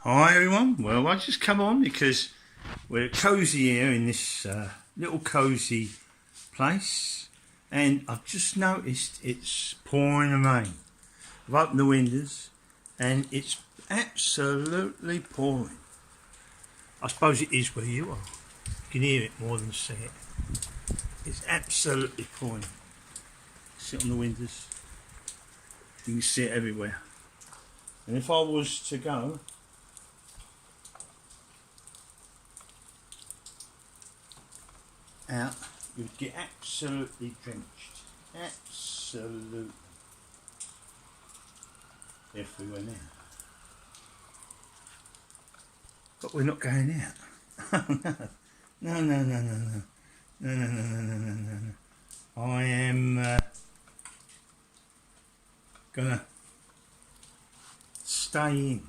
Hi everyone, well I just come on because we're cosy here in this little cosy place and I've just noticed it's pouring rain. I've opened the windows and it's absolutely pouring. I suppose it is where you are. You can hear it more than see it. It's absolutely pouring. Sit on the windows, you can see it everywhere. And if I was to go out, you would get absolutely drenched. Absolutely. Everywhere now. But we're not going out. No. No. I am gonna stay in.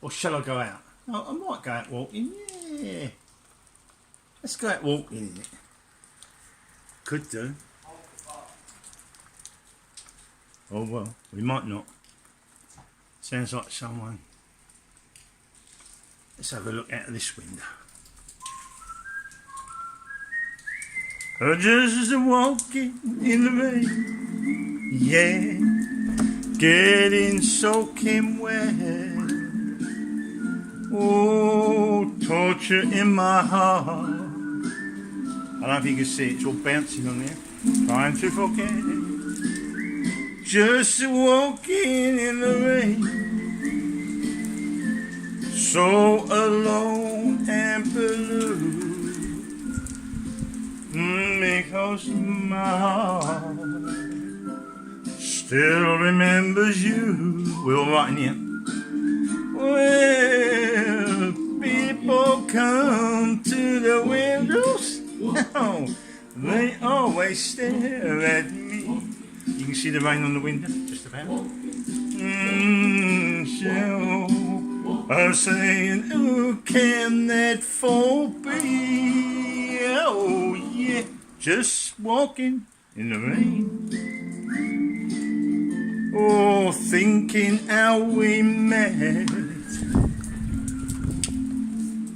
Or shall I go out? Oh, I might go out walking, yeah. Let's go out walking in it. Could do. Oh well, we might not. Sounds like someone. Let's have a look out of this window. Oh, just walking in the rain, yeah, getting soaking wet. Oh, torture in my heart. I don't know if you can see it, it's all bouncing on there. Trying to forget it. Just walking in the rain. So alone and blue. Because my heart still remembers you. We're all right in here. Well, people come to the windows. Oh, they always stare at me. You can see the rain on the window, just about. So I'm saying, who can that fall be? Oh yeah, just walking in the rain. Oh, thinking how we met.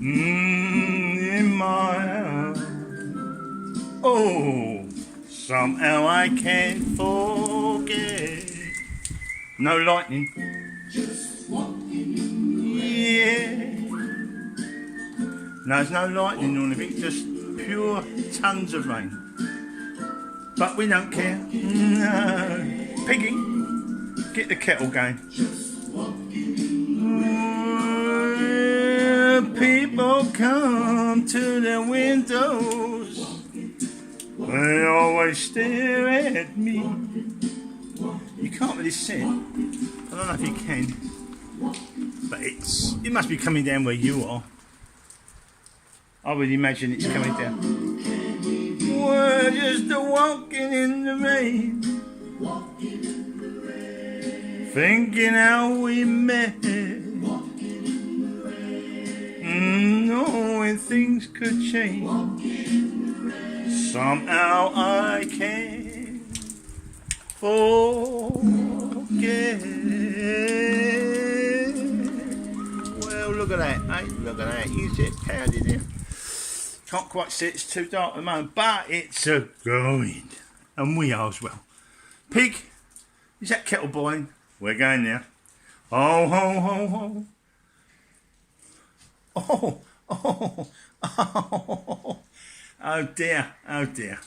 In my house. Oh, somehow I can't forget. No lightning. Just walking. Yeah. No, there's no lightning or anything, just pure tons of rain. But we don't care. No. Piggy, get the kettle going. Just walking. People come to the windows. They always stare at me. You can't really see it. I don't know if you can, but it must be coming down where you are. I would imagine it's coming down. We're just walking in the rain, thinking how we met. Knowing things could change. Somehow I can't forget. Well, look at that, eh? Look at that. You see it powdered there. Can't quite see it, it's too dark at the moment, but it's a going. And we are as well. Pig, is that kettle boiling? We're going now. Oh, ho, ho, ho. Oh dear, oh dear.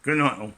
Good night all.